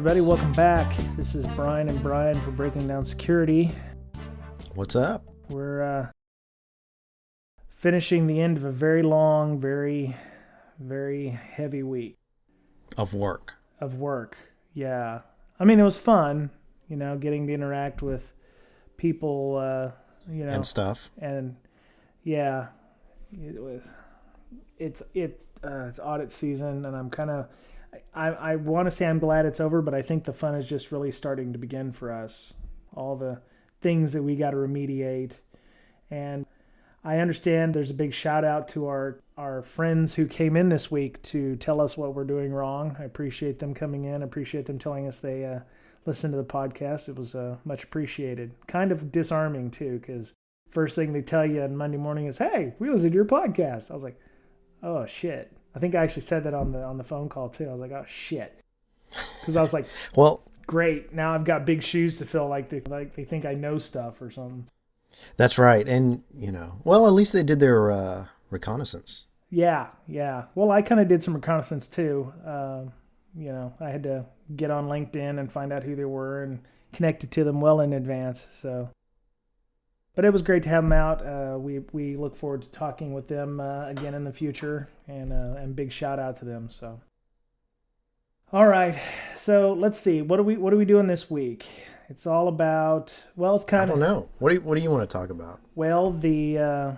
everybody. Welcome back. This is Brian and Brian for Breaking Down Security. What's up? We're finishing the end of a very long, very, very heavy week. Of work. Yeah. I mean, it was fun, getting to interact with people, And stuff. And yeah, it's audit season, and I'm kind of, I want to say I'm glad it's over, but I think the fun is just really starting to begin for us. All the things that we got to remediate. And I understand there's a big shout out to our friends who came in this week to tell us what we're doing wrong. I appreciate them coming in. I appreciate them telling us they listened to the podcast. It was much appreciated. Kind of disarming too, because first thing they tell you on Monday morning is, "Hey, we listened to your podcast." I was like, "Oh shit." I think I actually said that on the phone call too. I was like, "Oh shit," because I was like, "Well, great. Now I've got big shoes to fill. Like they think I know stuff or something." That's right, and well, at least they did their reconnaissance. Yeah. Well, I kind of did some reconnaissance too. I had to get on LinkedIn and find out who they were and connected to them well in advance. So. But it was great to have them out. We look forward to talking with them again in the future, and big shout out to them. So, all right. So let's see. What are we doing this week? It's all about. Well, it's kind of. I don't know. What do you want to talk about? Well, the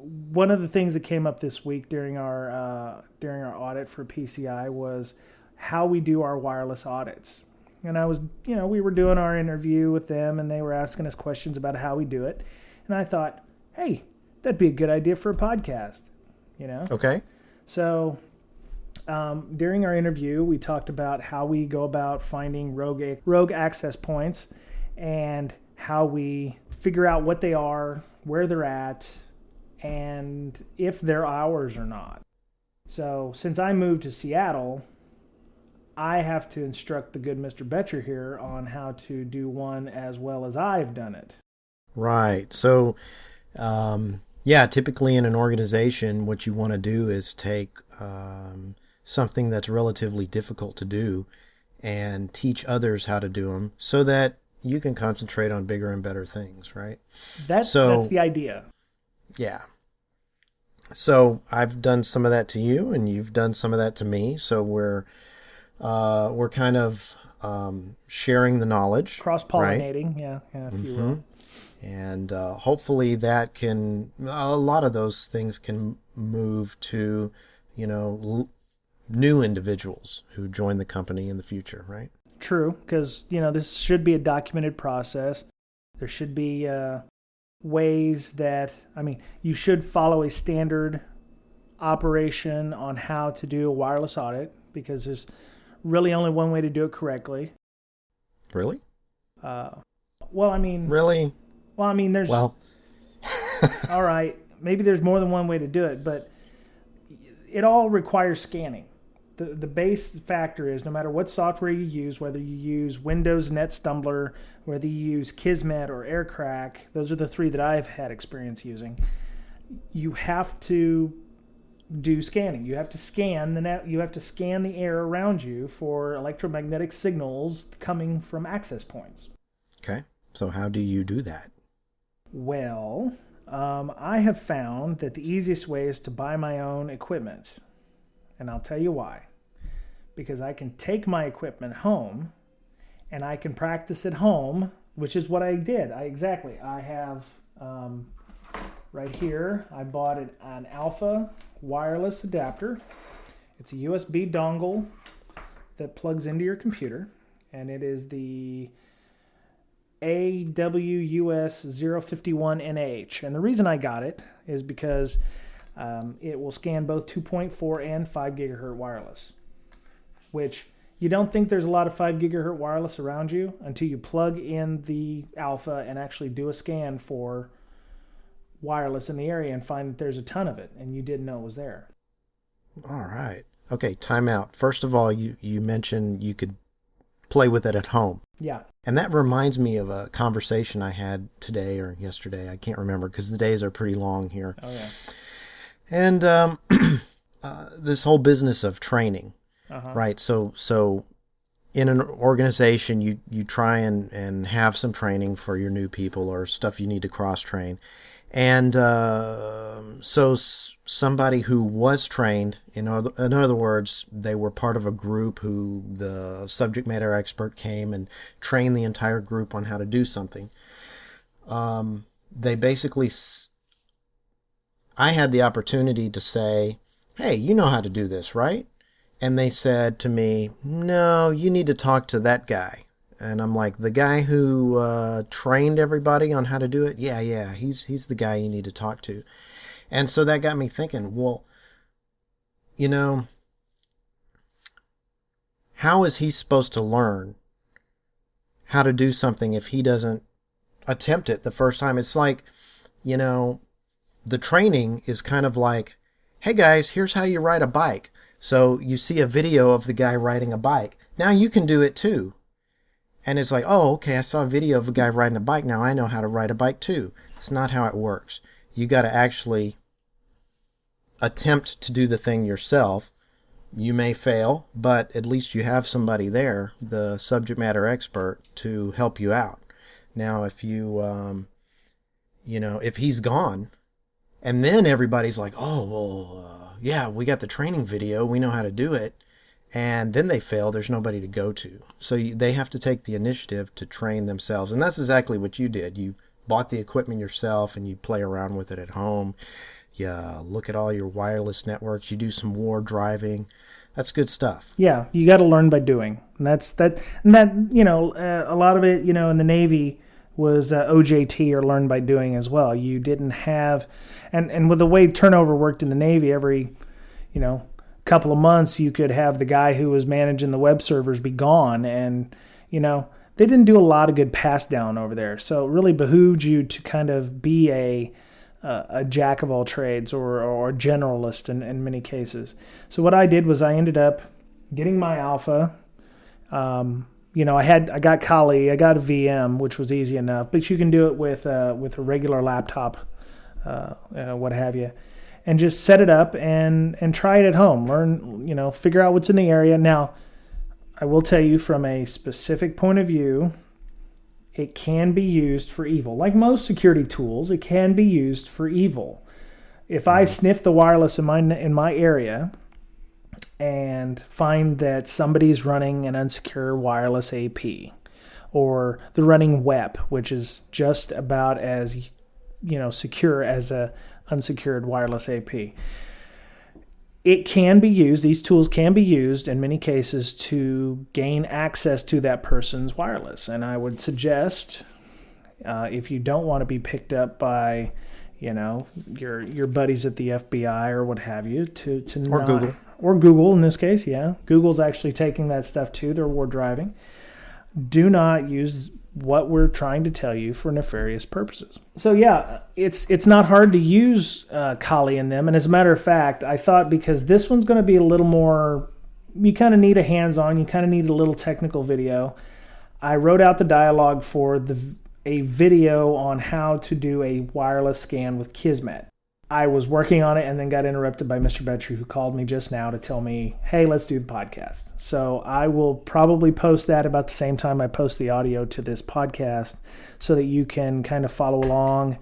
one of the things that came up this week during our audit for PCI was how we do our wireless audits. And I was, we were doing our interview with them, and they were asking us questions about how we do it. And I thought, hey, that'd be a good idea for a podcast, Okay. So during our interview, we talked about how we go about finding rogue access points and how we figure out what they are, where they're at, and if they're ours or not. So since I moved to Seattle, I have to instruct the good Mr. Boettcher here on how to do one as well as I've done it. Right. So, typically in an organization, what you want to do is take something that's relatively difficult to do and teach others how to do them so that you can concentrate on bigger and better things, right? That's the idea. Yeah. So I've done some of that to you, and you've done some of that to me. So we're kind of sharing the knowledge. Cross-pollinating, right? If you will. And hopefully that a lot of those things can move to, new individuals who join the company in the future, right? True, because, this should be a documented process. There should be ways that, you should follow a standard operation on how to do a wireless audit, because there's really only one way to do it correctly. Really? Really? Well, there's... Well... all right. Maybe there's more than one way to do it, but it all requires scanning. The base factor is no matter what software you use, whether you use Windows NetStumbler, whether you use Kismet or Aircrack, those are the three that I've had experience using, you have to do scanning. You have to scan the net. You have to scan the air around you for electromagnetic signals coming from access points. Okay. So how do you do that? Well, I have found that the easiest way is to buy my own equipment. And I'll tell you why. Because I can take my equipment home and I can practice at home, which is what I did. I have right here, I bought an Alpha wireless adapter. It's a USB dongle that plugs into your computer, and it is the AWUS051NH. And the reason I got it is because it will scan both 2.4 and 5 gigahertz wireless, which you don't think there's a lot of 5 gigahertz wireless around you until you plug in the Alpha and actually do a scan for wireless in the area and find that there's a ton of it and you didn't know it was there. All right. Okay, time out. First of all, you mentioned you could play with it at home. Yeah. And that reminds me of a conversation I had today or yesterday. I can't remember because the days are pretty long here. Oh, yeah. And this whole business of training, right? So in an organization, you try and have some training for your new people or stuff you need to cross-train. And so somebody who was trained, in other words, they were part of a group who the subject matter expert came and trained the entire group on how to do something. They basically, I had the opportunity to say, hey, you know how to do this, right? And they said to me, no, you need to talk to that guy. And I'm like, the guy who trained everybody on how to do it? Yeah, he's the guy you need to talk to. And so that got me thinking, well, how is he supposed to learn how to do something if he doesn't attempt it the first time? It's like, the training is kind of like, hey guys, here's how you ride a bike. So you see a video of the guy riding a bike. Now you can do it too. And it's like, oh, okay, I saw a video of a guy riding a bike. Now I know how to ride a bike too. It's not how it works. You got to actually attempt to do the thing yourself. You may fail, but at least you have somebody there, the subject matter expert, to help you out. Now, if if he's gone, and then everybody's like, oh, well, yeah, we got the training video. We know how to do it. And then they fail, there's nobody to go to. So they have to take the initiative to train themselves. And that's exactly what you did. You bought the equipment yourself and you play around with it at home. You look at all your wireless networks. You do some war driving. That's good stuff. Yeah, you got to learn by doing. And a lot of it, in the Navy was OJT, or learn by doing as well. You didn't have, and with the way turnover worked in the Navy, every, couple of months you could have the guy who was managing the web servers be gone, and they didn't do a lot of good pass down over there, so it really behooved you to kind of be a jack of all trades or a generalist in many cases. So what I did was I ended up getting my Alpha. I got Kali, I got a VM, which was easy enough, but you can do it with a regular laptop, what have you. And just set it up and try it at home. Learn, figure out what's in the area. Now, I will tell you from a specific point of view, it can be used for evil. Like most security tools, it can be used for evil. If I sniff the wireless in my area and find that somebody's running an unsecure wireless AP, or they're running WEP, which is just about as secure as a unsecured wireless AP. It can be used, these tools can be used in many cases to gain access to that person's wireless. And I would suggest, if you don't want to be picked up by, your buddies at the FBI or what have you, Google. Or Google in this case, yeah. Google's actually taking that stuff too, they're war driving. Do not use what we're trying to tell you for nefarious purposes. So yeah, it's not hard to use Kali in them. And as a matter of fact, I thought because this one's going to be a little more, you kind of need a hands-on, you kind of need a little technical video. I wrote out the dialogue for a video on how to do a wireless scan with Kismet. I was working on it and then got interrupted by Mr. Boettcher, who called me just now to tell me, hey, let's do the podcast. So I will probably post that about the same time I post the audio to this podcast so that you can kind of follow along,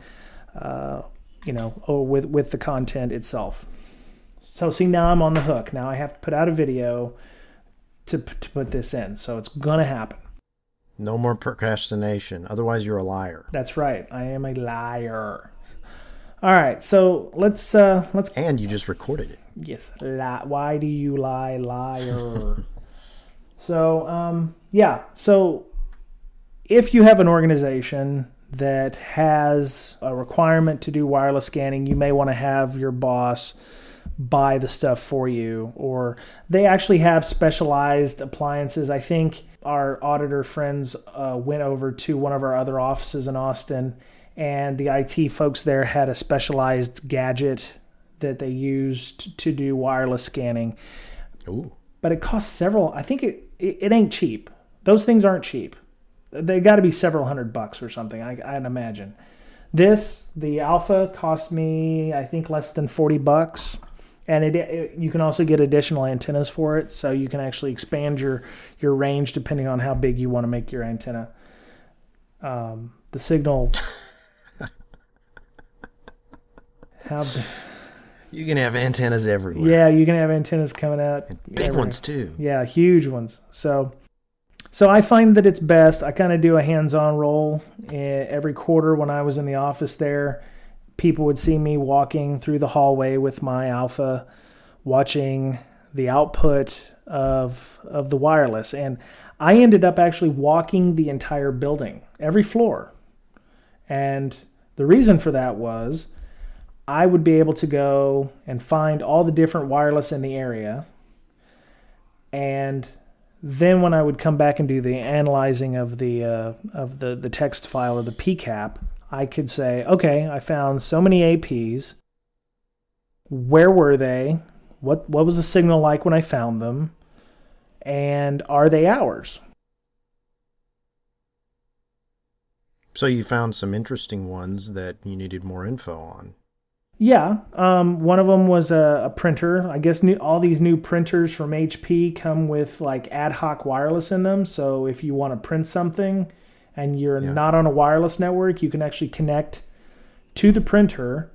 with the content itself. So see, now I'm on the hook. Now I have to put out a video to put this in. So it's going to happen. No more procrastination. Otherwise, you're a liar. That's right. I am a liar. All right, so let's. And you just recorded it. Yes. Why do you lie, liar? So, So, if you have an organization that has a requirement to do wireless scanning, you may want to have your boss buy the stuff for you, or they actually have specialized appliances. I think our auditor friends went over to one of our other offices in Austin, and the IT folks there had a specialized gadget that they used to do wireless scanning. Ooh. But it costs several. I think it ain't cheap. Those things aren't cheap. They got to be several $100 or something, I'd imagine. The Alpha cost me, I think, less than $40. And you can also get additional antennas for it, so you can actually expand your range depending on how big you want to make your antenna. The signal... You can have antennas everywhere. Yeah, you can have antennas coming out. And big ones too. Yeah, huge ones. So I find that it's best. I kind of do a hands-on role every quarter. When I was in the office there, people would see me walking through the hallway with my Alpha, watching the output of the wireless. And I ended up actually walking the entire building, every floor. And the reason for that was I would be able to go and find all the different wireless in the area. And then when I would come back and do the analyzing of the text file or the PCAP, I could say, okay, I found so many APs. Where were they? What was the signal like when I found them? And are they ours? So you found some interesting ones that you needed more info on. Yeah, one of them was a printer. I guess all these new printers from HP come with like ad hoc wireless in them. So if you want to print something and you're not on a wireless network, you can actually connect to the printer.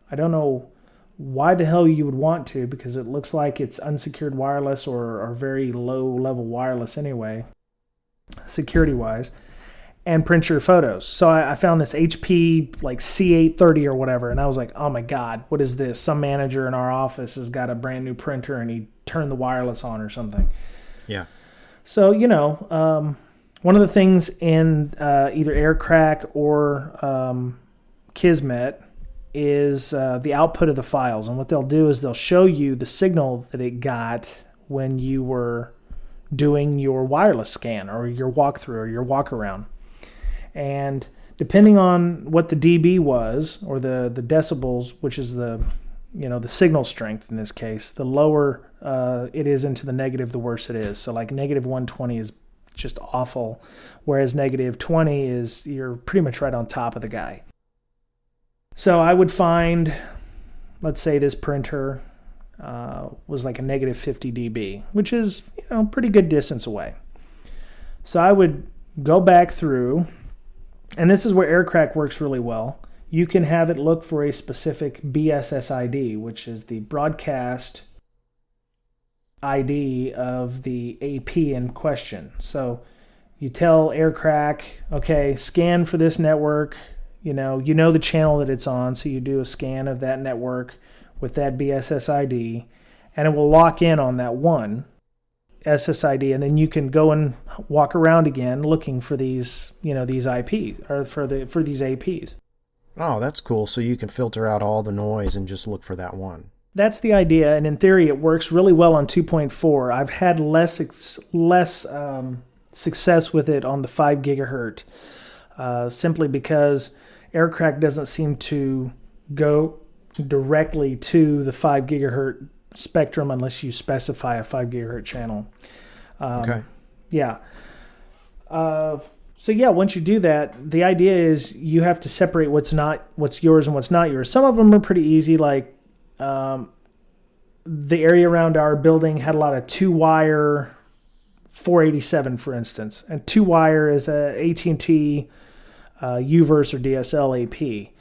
I don't know why the hell you would want to, because it looks like it's unsecured wireless or very low level wireless anyway, security-wise. And print your photos. So I found this HP like C830 or whatever, and I was like, oh my God, what is this? Some manager in our office has got a brand new printer and he turned the wireless on or something. Yeah. So, one of the things in either Aircrack or Kismet is the output of the files. And what they'll do is they'll show you the signal that it got when you were doing your wireless scan or your walkthrough or your walk around. And depending on what the dB was, or the decibels, which is the signal strength in this case, the lower it is into the negative, the worse it is. So like negative 120 is just awful, whereas negative 20 is you're pretty much right on top of the guy. So I would find, let's say this printer was like a negative 50 dB, which is pretty good distance away. So I would go back through. And this is where Aircrack works really well. You can have it look for a specific BSS-ID, which is the broadcast ID of the AP in question. So you tell Aircrack, okay, scan for this network. You know the channel that it's on, so you do a scan of that network with that BSS-ID, and it will lock in on that one SSID, and then you can go and walk around again looking for these IPs or for these APs. Oh, that's cool. So you can filter out all the noise and just look for that one. That's the idea, and in theory, it works really well on 2.4. I've had less success with it on the 5 gigahertz, simply because Aircrack doesn't seem to go directly to the 5 gigahertz spectrum unless you specify a 5 gigahertz channel. Okay. Yeah. So once you do that, the idea is you have to separate what's yours and what's not yours. Some of them are pretty easy, like the area around our building had a lot of 2-wire 487, for instance, and 2-wire is a AT&T UVerse or DSL AP.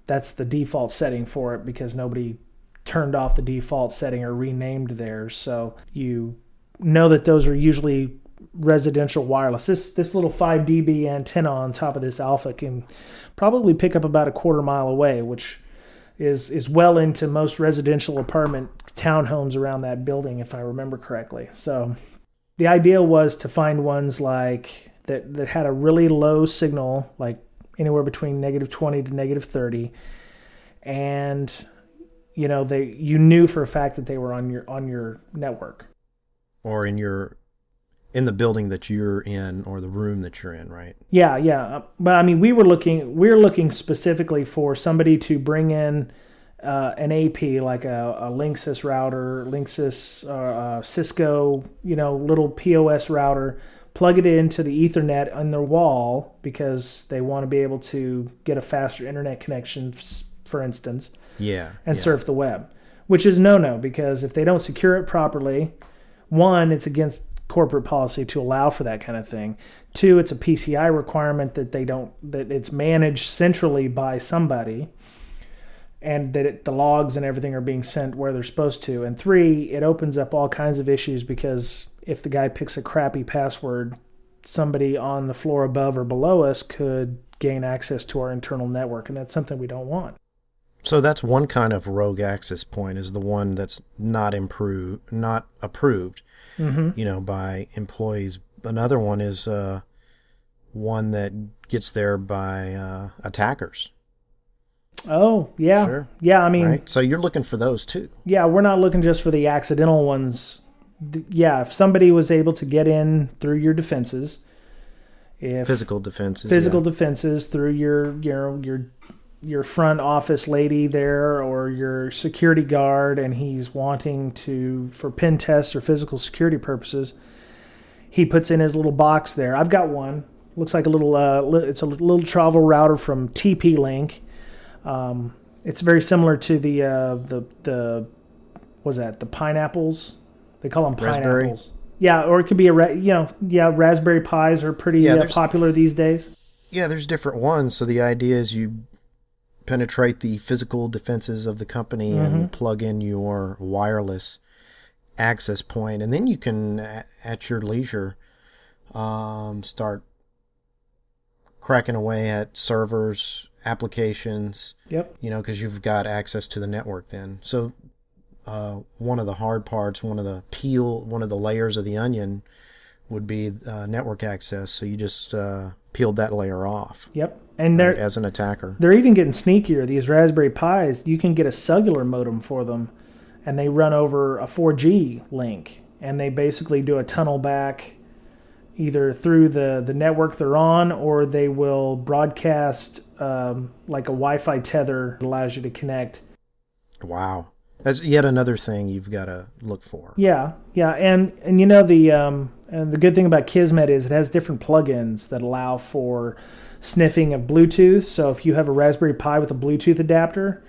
That's the default setting for it because nobody turned off the default setting or renamed theirs. So you know that those are usually residential wireless. This little 5 dB antenna on top of this Alpha can probably pick up about a quarter mile away, which is well into most residential apartment townhomes around that building, if I remember correctly. So the idea was to find ones like that had a really low signal, like anywhere between negative 20 to negative 30, and you knew for a fact that they were on your network, or in the building that you're in, or the room that you're in, right? Yeah. But I mean, we were looking specifically for somebody to bring in an AP, like a Linksys router, Cisco, little POS router, plug it into the Ethernet on their wall because they want to be able to get a faster internet connection, for instance. Yeah. And surf the web. which is no, because if they don't secure it properly, one, it's against corporate policy to allow for that kind of thing. Two, it's a PCI requirement that that it's managed centrally by somebody, and that the logs and everything are being sent where they're supposed to. And three, it opens up all kinds of issues, because if the guy picks a crappy password, somebody on the floor above or below us could gain access to our internal network, and that's something we don't want. So that's one kind of rogue access point, is the one that's not approved, by employees. Another one is one that gets there by attackers. Oh, yeah. Sure. Yeah, I mean... Right? So you're looking for those too. Yeah, we're not looking just for the accidental ones. Yeah, if somebody was able to get in through your defenses... Physical defenses through your front office lady there, or your security guard, and he's wanting to, for pen tests or physical security purposes, he puts in his little box there. I've got one. Looks like a little, it's a little travel router from TP-Link. It's very similar to the pineapples. They call them Raspberry. pineapples. Yeah, or it could be Raspberry Pis are pretty popular these days. Yeah, there's different ones. So the idea is you penetrate the physical defenses of the company and plug in your wireless access point, and then you can, at your leisure, start cracking away at servers, applications. Yep. Because you've got access to the network then. So one of the hard parts, one of the layers of the onion would be network access. So you just peeled that layer off. Yep. And they're, as an attacker. They're even getting sneakier. These Raspberry Pis, you can get a cellular modem for them, and they run over a 4G link, and they basically do a tunnel back either through the network they're on, or they will broadcast like a Wi-Fi tether that allows you to connect. Wow. That's yet another thing you've got to look for. Yeah, and the good thing about Kismet is it has different plugins that allow for sniffing of Bluetooth. So if you have a Raspberry Pi with a Bluetooth adapter,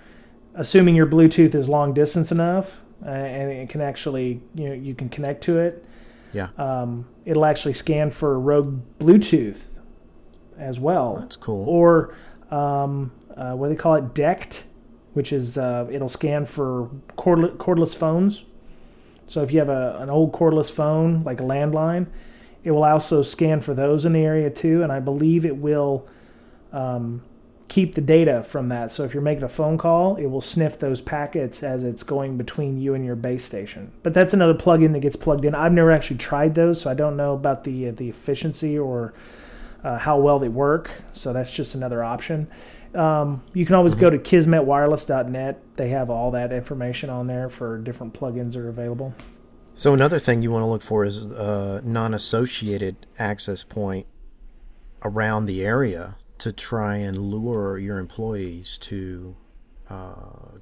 assuming your Bluetooth is long distance enough and it can actually, you can connect to it. Yeah. It'll actually scan for rogue Bluetooth as well. That's cool. Or what do they call it? DECT, which is it'll scan for cordless phones. So if you have an old cordless phone, like a landline, it will also scan for those in the area too, and I believe it will keep the data from that. So if you're making a phone call, it will sniff those packets as it's going between you and your base station. But that's another plugin that gets plugged in. I've never actually tried those, so I don't know about the efficiency or how well they work. So that's just another option. You can always go to kismetwireless.net. They have all that information on there for different plugins that are available. So another thing you want to look for is a non-associated access point around the area to try and lure your employees to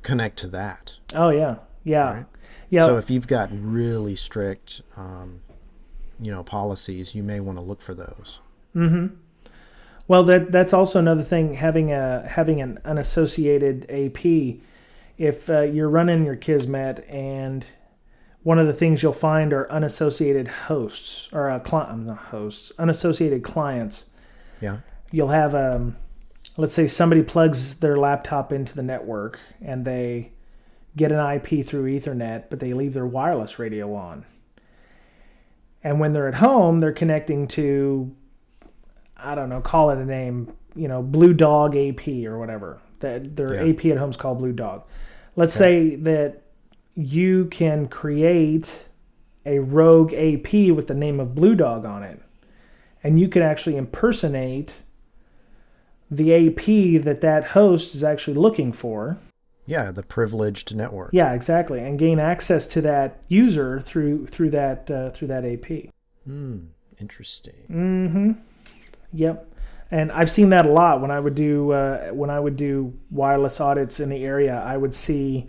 connect to that. Oh, yeah. Right? So if you've got really strict policies, you may want to look for those. Mm-hmm. Well, that's also another thing, having an unassociated AP. If you're running your Kismet, and one of the things you'll find are unassociated hosts, or unassociated clients. Yeah. You'll have, let's say somebody plugs their laptop into the network, and they get an IP through Ethernet, but they leave their wireless radio on. And when they're at home, they're connecting to, I don't know, call it a name, Blue Dog AP or whatever. Their AP at home is called Blue Dog. Let's say that you can create a rogue AP with the name of Blue Dog on it, and you can actually impersonate the AP that host is actually looking for. Yeah, the privileged network. Yeah, exactly, and gain access to that user through that AP. Interesting. Mm-hmm. Yep, and I've seen that a lot when I would do wireless audits in the area. I would see,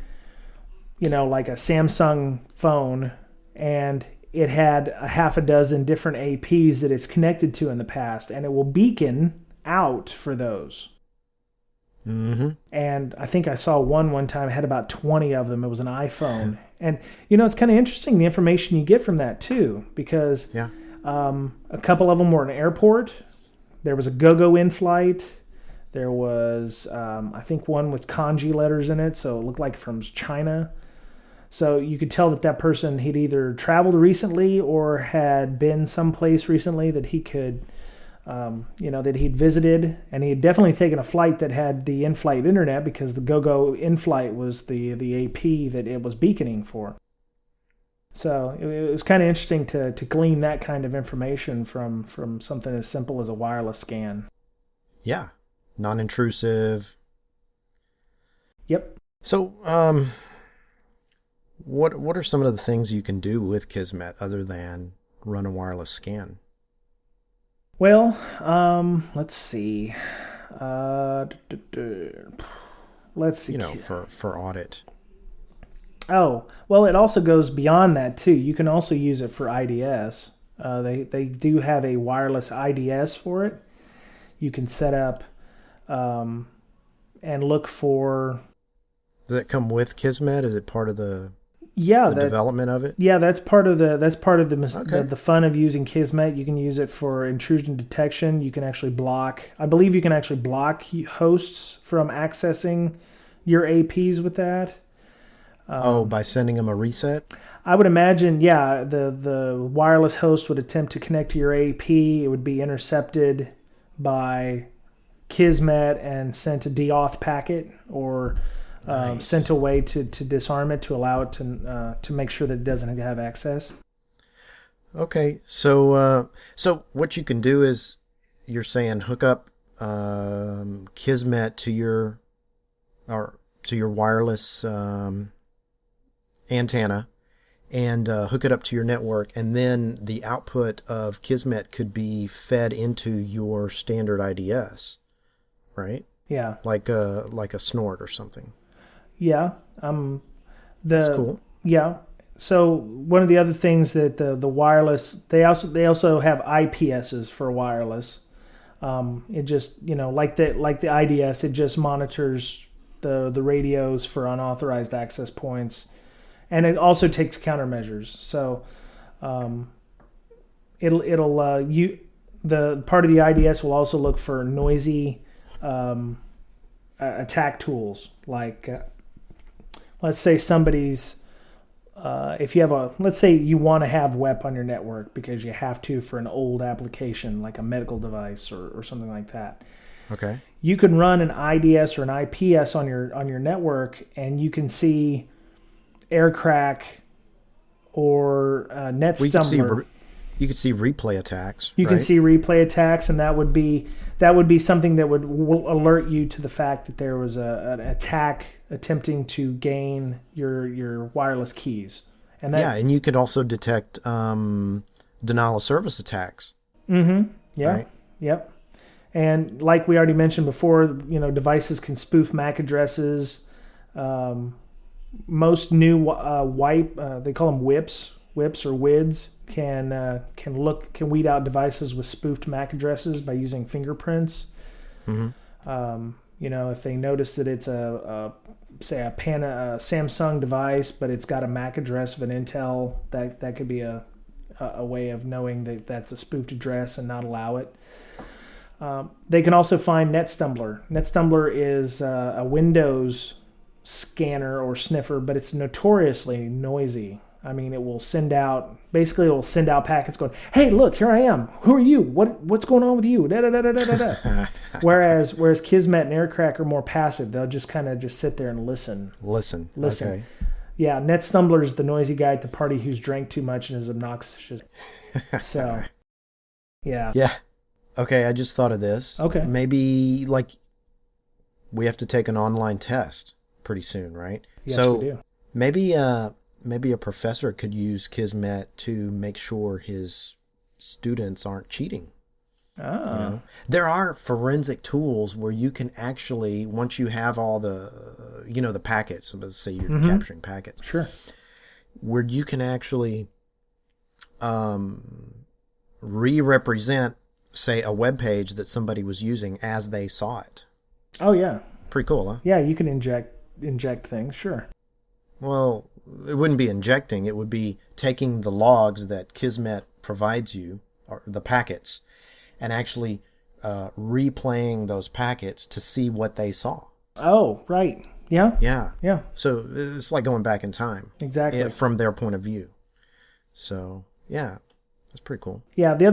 like a Samsung phone, and it had a half a dozen different APs that it's connected to in the past, and it will beacon out for those. Mm-hmm. And I think I saw one time, it had about 20 of them. It was an iPhone. And, it's kind of interesting, the information you get from that, too, because Yeah. a couple of them were in an airport. There was a go-go in flight. There was, I think, one with kanji letters in it, so it looked like from China. So you could tell that person, he'd either traveled recently or had been someplace recently that he could, that he'd visited. And he had definitely taken a flight that had the in-flight internet, because the go-go in-flight was the AP that it was beaconing for. So it was kind of interesting to glean that kind of information from something as simple as a wireless scan. Yeah. Non-intrusive. Yep. So, what are some of the things you can do with Kismet other than run a wireless scan? Well, let's see. Let's see. For audit. Oh, well, it also goes beyond that too. You can also use it for IDS. They do have a wireless IDS for it. You can set up and look for. Does it come with Kismet? Is it part of the development of it? Yeah, that's part of the Okay. the fun of using Kismet. You can use it for intrusion detection. You can actually block. I believe you can actually block hosts from accessing your APs with that. By sending them a reset? I would imagine, yeah, the wireless host would attempt to connect to your AP. It would be intercepted by Kismet and sent a deauth packet, or Nice. sent away to disarm it, to allow it to make sure that it doesn't have access. Okay, so what you can do is, you're saying hook up Kismet to your wireless antenna, and hook it up to your network, and then the output of Kismet could be fed into your standard IDS, right? Yeah. Like a snort or something. Yeah. That's cool. Yeah. So one of the other things that the wireless, they also have IPSs for wireless. It just, like the IDS, it just monitors the radios for unauthorized access points, and it also takes countermeasures. So the part of the IDS will also look for noisy attack tools, like let's say somebody's let's say you want to have WEP on your network because you have to for an old application like a medical device or something like that. Okay. You can run an IDS or an IPS on your network, and you can see Aircrack or NetStumbler. You could see replay attacks. You can see replay attacks, and that would be something that would alert you to the fact that there was an attack attempting to gain your wireless keys. And and you could also detect denial of service attacks. Mm-hmm. Yeah. Right? Yep. And like we already mentioned before, devices can spoof MAC addresses. Most new they call them WIPs or WIDs, can weed out devices with spoofed MAC addresses by using fingerprints. Mm-hmm. If they notice that it's a Samsung device, but it's got a MAC address of an Intel, that could be a way of knowing that that's a spoofed address and not allow it. They can also find NetStumbler. NetStumbler is a Windows scanner or sniffer, but it's notoriously noisy. I mean, it will send out packets going, "Hey, look, here I am. Who are you? What's going on with you?" Da, da, da, da, da, da. Whereas Kismet and Aircrack are more passive. They'll just kind of just sit there and listen. Listen. Okay. Yeah, NetStumbler is the noisy guy at the party who's drank too much and is obnoxious. So, yeah. Yeah. Okay, I just thought of this. Okay. Maybe we have to take an online test pretty soon, right? Yes, we do. Maybe a professor could use Kismet to make sure his students aren't cheating. Ah. There are forensic tools where you can actually, once you have all the the packets, let's say you're capturing packets, Sure. where you can actually re-represent, say, a web page that somebody was using as they saw it. Oh yeah. Pretty cool, huh? Yeah, you can inject things, sure. Well, it wouldn't be injecting. It would be taking the logs that Kismet provides you, or the packets, and actually replaying those packets to see what they saw. Oh, right. Yeah. Yeah. Yeah. So it's like going back in time. Exactly. From their point of view. So, yeah. That's pretty cool. Yeah, the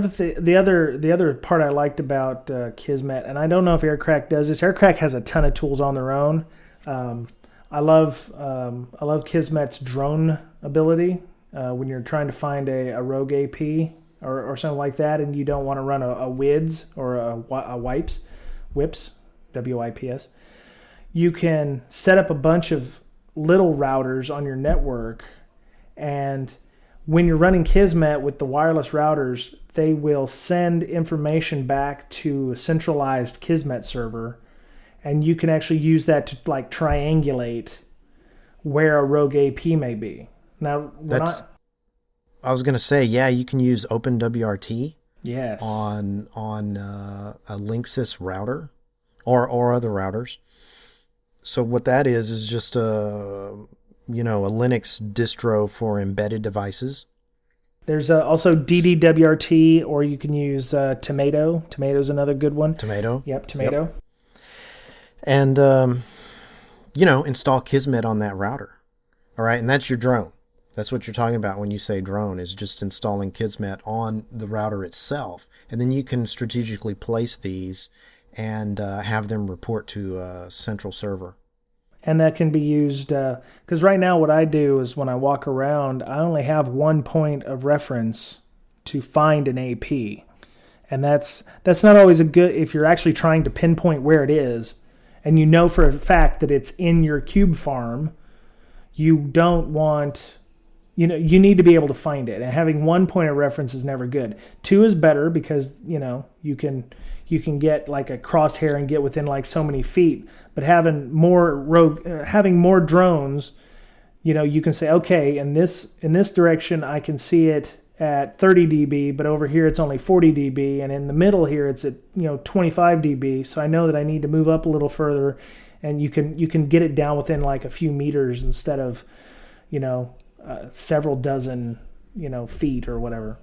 other part I liked about Kismet, and I don't know if Aircrack does this. Aircrack has a ton of tools on their own. I love Kismet's drone ability when you're trying to find a rogue AP or something like that, and you don't want to run a WIDS or a WIPS, WIPS. You can set up a bunch of little routers on your network, and when you're running Kismet with the wireless routers, they will send information back to a centralized Kismet server, and you can actually use that to like triangulate where a rogue AP may be. Now, I was going to say, yeah, you can use OpenWRT. Yes. On a Linksys router or other routers. So what that is just a Linux distro for embedded devices. There's also DDWRT, or you can use Tomato. Tomato's another good one. Tomato. Yep, Tomato. Yep. And, install Kismet on that router. All right, and that's your drone. That's what you're talking about when you say drone, is just installing Kismet on the router itself. And then you can strategically place these and have them report to a central server. And that can be used, because right now what I do is when I walk around, I only have one point of reference to find an AP. And that's not always a good, if you're actually trying to pinpoint where it is, and you know for a fact that it's in your cube farm, you don't want, you need to be able to find it. And having one point of reference is never good. Two is better because, you can get like a crosshair and get within like so many feet. But having more drones, you can say, okay, in this direction I can see it at 30 dB, but over here it's only 40 dB, and in the middle here it's at 25 dB. So I know that I need to move up a little further, and you can get it down within like a few meters instead of several dozen feet or whatever.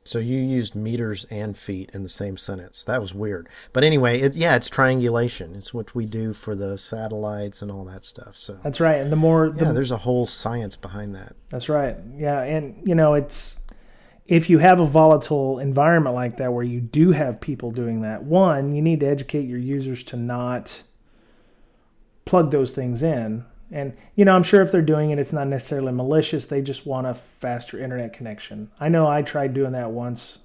So you used meters and feet in the same sentence. That was weird. But anyway, it's triangulation. It's what we do for the satellites and all that stuff. So that's right. And there's a whole science behind that. That's right. Yeah, and it's, if you have a volatile environment like that where you do have people doing that, one, you need to educate your users to not plug those things in. And, I'm sure if they're doing it, it's not necessarily malicious. They just want a faster internet connection. I know I tried doing that once.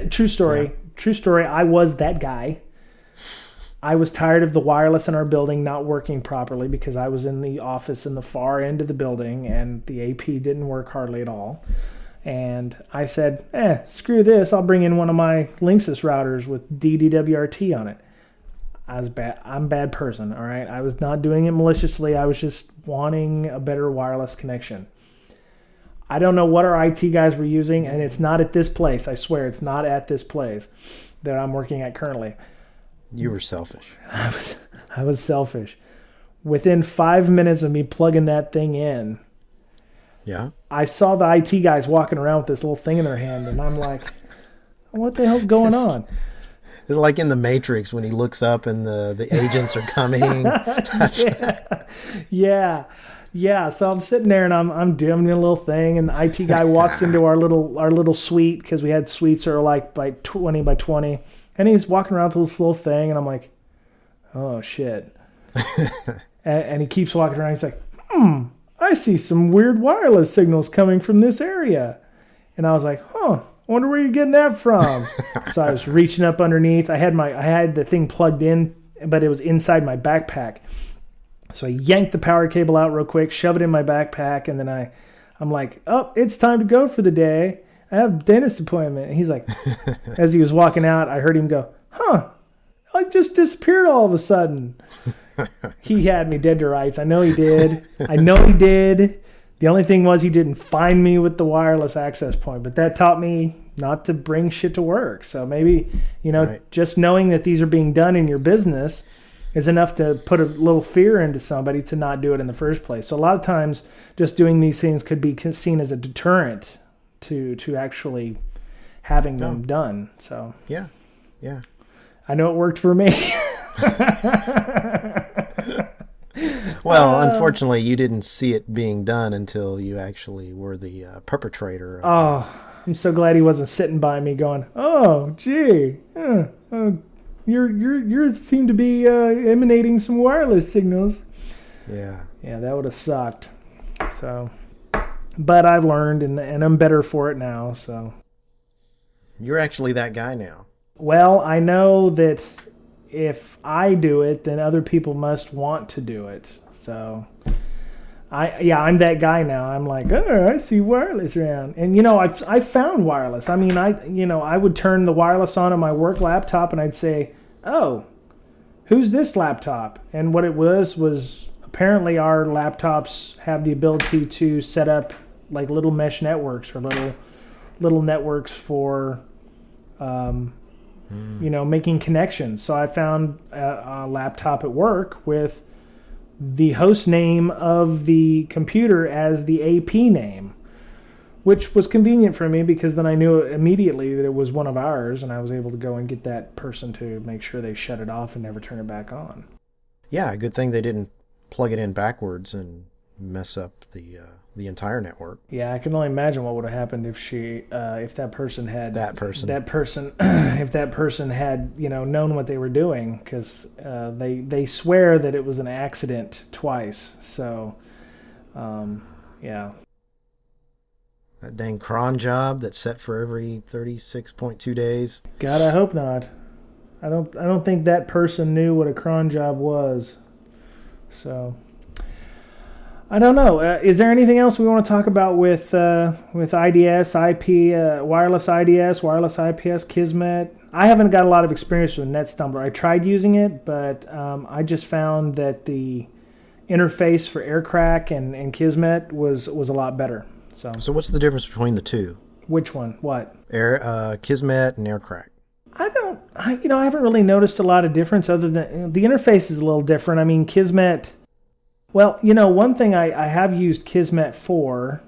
True story. I was that guy. I was tired of the wireless in our building not working properly because I was in the office in the far end of the building and the AP didn't work hardly at all. And I said, screw this. I'll bring in one of my Linksys routers with DDWRT on it. I'm a bad person, all right? I was not doing it maliciously. I was just wanting a better wireless connection. I don't know what our IT guys were using, and it's not at this place. I swear, it's not at this place that I'm working at currently. You were selfish. I was selfish. Within 5 minutes of me plugging that thing in, I saw the IT guys walking around with this little thing in their hand, and I'm like, what the hell's going on? It's like in The Matrix when he looks up and the agents are coming. Yeah. So I'm sitting there and I'm doing a little thing, and the IT guy walks into our little suite, because we had suites that are like by 20 by 20, and he's walking around with this little thing, and I'm like, oh shit. and he keeps walking around. He's like, I see some weird wireless signals coming from this area, and I was like, I wonder where you're getting that from. So I was reaching up underneath. I had the thing plugged in, but it was inside my backpack. So I yanked the power cable out real quick, shove it in my backpack, and then I'm like, oh, it's time to go for the day. I have a dentist appointment. And he's like, as he was walking out, I heard him go, I just disappeared all of a sudden. He had me dead to rights. I know he did. The only thing was he didn't find me with the wireless access point, but that taught me not to bring shit to work. So maybe, Right. Just knowing that these are being done in your business, is enough to put a little fear into somebody to not do it in the first place. So a lot of times just doing these things could be seen as a deterrent to actually having them done. So yeah. I know it worked for me. Well, unfortunately, you didn't see it being done until you actually were the perpetrator. I'm so glad he wasn't sitting by me going, "Oh, gee, you seem to be emanating some wireless signals." Yeah, that would have sucked. So, but I've learned, and I'm better for it now. So, you're actually that guy now. Well, I know that if I do it, then other people must want to do it. So, I'm that guy now. I'm like, oh, I see wireless around. And, I've found wireless. I mean, I would turn the wireless on my work laptop and I'd say, oh, who's this laptop? And what it was apparently our laptops have the ability to set up like little mesh networks or little networks for, making connections. So I found a laptop at work with the host name of the computer as the AP name, which was convenient for me because then I knew immediately that it was one of ours, and I was able to go and get that person to make sure they shut it off and never turn it back on. Yeah, good thing they didn't plug it in backwards and mess up the entire network. Yeah, I can only imagine what would have happened if that person had known what they were doing, because they swear that it was an accident twice. So, yeah. That dang cron job that's set for every 36.2 days. God, I hope not. I don't think that person knew what a cron job was. So, I don't know. Is there anything else we want to talk about with IDS, IP, wireless IDS, wireless IPS, Kismet? I haven't got a lot of experience with NetStumbler. I tried using it, but I just found that the interface for Aircrack and Kismet was a lot better. So what's the difference between the two? Which one? What? Kismet and Aircrack. I haven't really noticed a lot of difference other than the interface is a little different. I mean, Kismet. Well, one thing I have used Kismet for,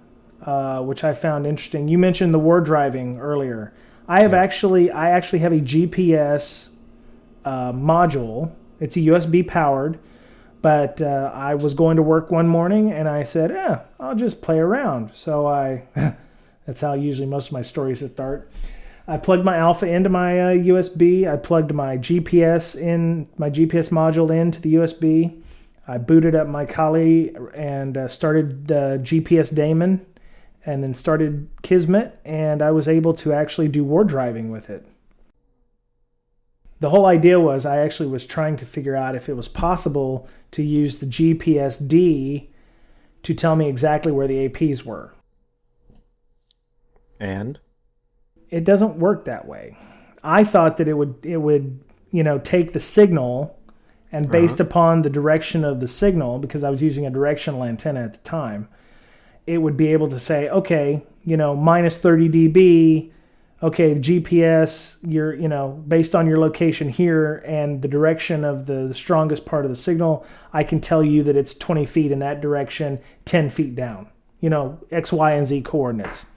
which I found interesting. You mentioned the war driving earlier. I actually have a GPS module. It's a USB powered, but I was going to work one morning and I said, I'll just play around. So that's how usually most of my stories start. I plugged my Alpha into my USB. I plugged my GPS module into the USB. I booted up my Kali and started GPS daemon, and then started Kismet, and I was able to actually do war driving with it. The whole idea was I actually was trying to figure out if it was possible to use the GPS-D to tell me exactly where the APs were. And? It doesn't work that way. I thought that it would take the signal, and based upon the direction of the signal, because I was using a directional antenna at the time, it would be able to say, okay, minus 30 dB, okay, the GPS, based on your location here and the direction of the strongest part of the signal, I can tell you that it's 20 feet in that direction, 10 feet down, X, Y, and Z coordinates.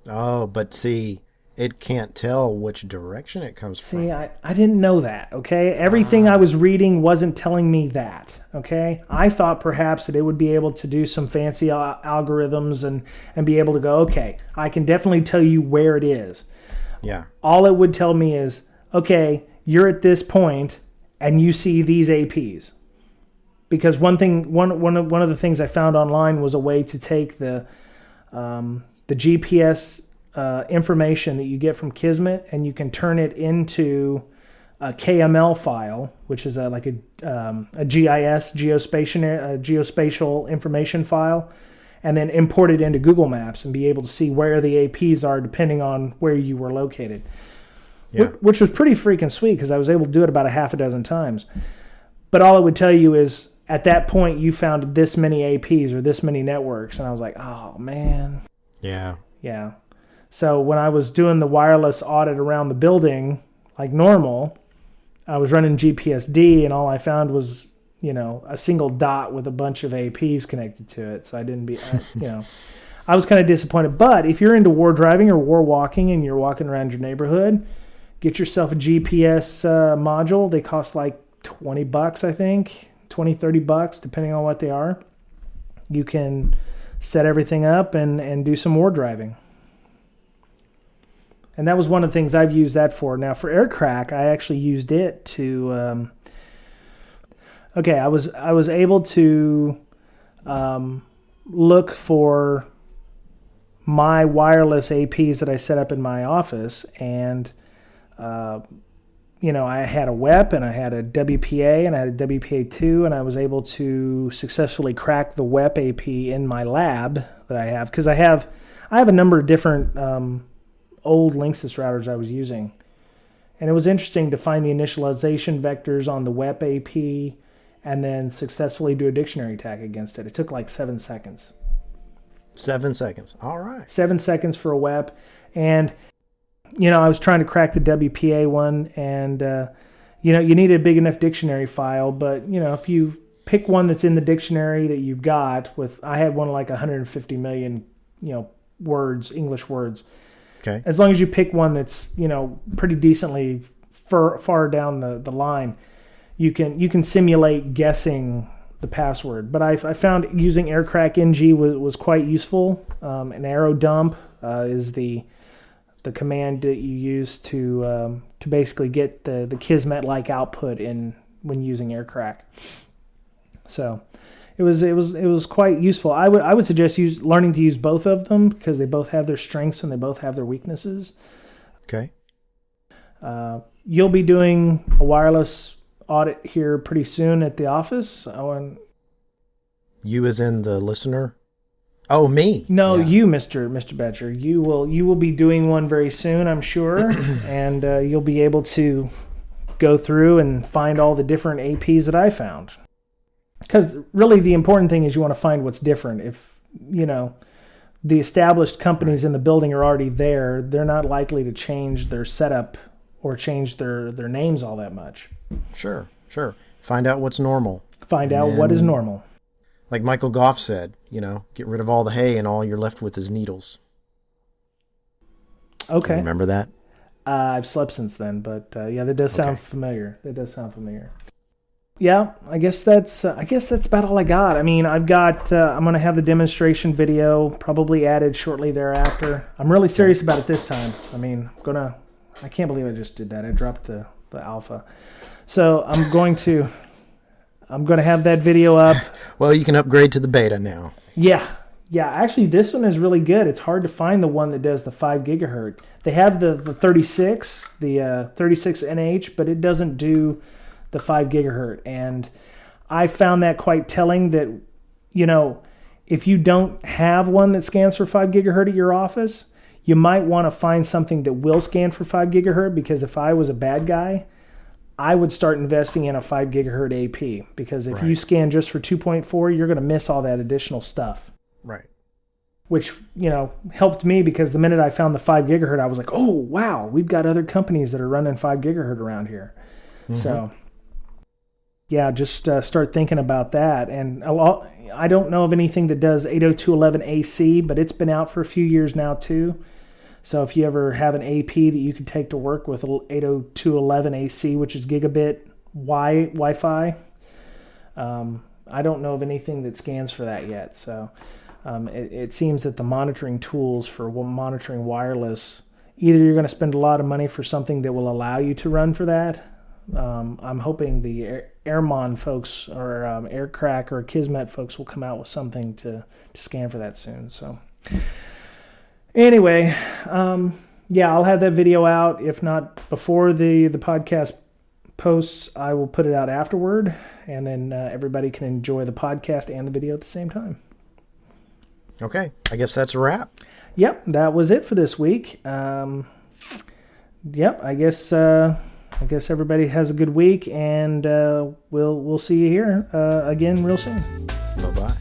Oh, but see, it can't tell which direction it comes from. See, I didn't know that, okay? Everything I was reading wasn't telling me that, okay? I thought perhaps that it would be able to do some fancy algorithms and be able to go, okay, I can definitely tell you where it is. Yeah. All it would tell me is, okay, you're at this point and you see these APs. Because one of the things I found online was a way to take the GPS information that you get from Kismet, and you can turn it into a KML file, which is a GIS, geospatial information file, and then import it into Google Maps and be able to see where the APs are depending on where you were located. Yeah. Which was pretty freaking sweet because I was able to do it about a half a dozen times. But all it would tell you is, at that point, you found this many APs or this many networks, and I was like, oh, man. Yeah. Yeah. So when I was doing the wireless audit around the building, like normal, I was running GPSD, and all I found was, a single dot with a bunch of APs connected to it. So I was kind of disappointed. But if you're into war driving or war walking and you're walking around your neighborhood, get yourself a GPS module. They cost like $20, I think, $20-$30, depending on what they are. You can set everything up and do some war driving. And that was one of the things I've used that for. Now, for Aircrack, I actually used it to... I was able to look for my wireless APs that I set up in my office, and I had a WEP and I had a WPA and I had a WPA2, and I was able to successfully crack the WEP AP in my lab that I have, because I have a number of different old Linksys routers I was using, and it was interesting to find the initialization vectors on the WEP AP and then successfully do a dictionary tag against it. It took like 7 seconds. 7 seconds. All right. 7 seconds for a WEP. And, I was trying to crack the WPA one, and, you need a big enough dictionary file. But, if you pick one that's in the dictionary that you've got I had one like 150 million, words, English words. Okay. As long as you pick one that's, pretty decently far down the line, you can simulate guessing the password. But I found using Aircrack-ng was quite useful. An arrow dump is the command that you use to basically get the Kismet-like output when using Aircrack. So it was quite useful. I would suggest learning to use both of them, because they both have their strengths and they both have their weaknesses. Okay. You'll be doing a wireless audit here pretty soon at the office. You as in the listener? Oh, me? No, yeah. You, Mr. Boettcher. You will be doing one very soon, I'm sure, and you'll be able to go through and find all the different APs that I found. Because really the important thing is you want to find what's different. If, the established companies in the building are already there, they're not likely to change their setup or change their names all that much. Sure. Find out what's normal. Find out what is normal. Like Michael Goff said, get rid of all the hay and all you're left with is needles. Okay. Remember that? I've slept since then, but that does sound familiar. Yeah, I guess that's about all I got. I mean, I'm going to have the demonstration video probably added shortly thereafter. I'm really serious about it this time. I mean, I can't believe I just did that. I dropped the alpha. So I'm going to have that video up. Well, you can upgrade to the beta now. Yeah. Actually, this one is really good. It's hard to find the one that does the 5 gigahertz. They have the 36, the 36 NH, but it doesn't do the 5 gigahertz. And I found that quite telling that, if you don't have one that scans for 5 gigahertz at your office, you might want to find something that will scan for 5 gigahertz, because if I was a bad guy, I would start investing in a 5 gigahertz AP, because if you scan just for 2.4, you're going to miss all that additional stuff. Right. Which, helped me, because the minute I found the 5 gigahertz, I was like, oh, wow, we've got other companies that are running 5 gigahertz around here. Mm-hmm. So, yeah, just start thinking about that. And I don't know of anything that does 802.11 AC, but it's been out for a few years now, too. So if you ever have an AP that you could take to work with 802.11 AC, which is gigabit Wi-Fi, I don't know of anything that scans for that yet. So it seems that the monitoring tools for monitoring wireless, either you're going to spend a lot of money for something that will allow you to run for that. I'm hoping the Airmon folks or Aircrack or Kismet folks will come out with something to scan for that soon. So anyway, I'll have that video out. If not before the podcast posts, I will put it out afterward, and then everybody can enjoy the podcast and the video at the same time. Okay, I guess that's a wrap. Yep, that was it for this week. I guess everybody has a good week, and we'll see you here again real soon. Bye-bye.